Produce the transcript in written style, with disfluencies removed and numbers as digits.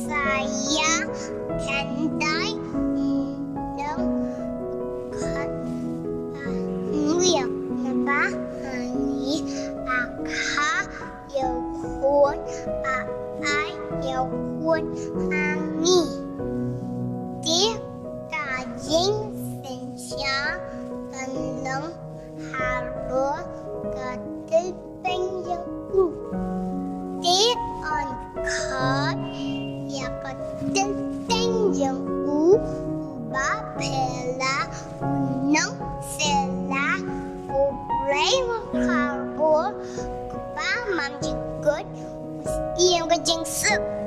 saya pandai memahami akar yang pun yang pun kami di kajing sensia dalam harus ketelpeng yang di angkat yang ketelpeng yang ubah pela unang sela ubray makaro kupa mamjikot yang kajing sep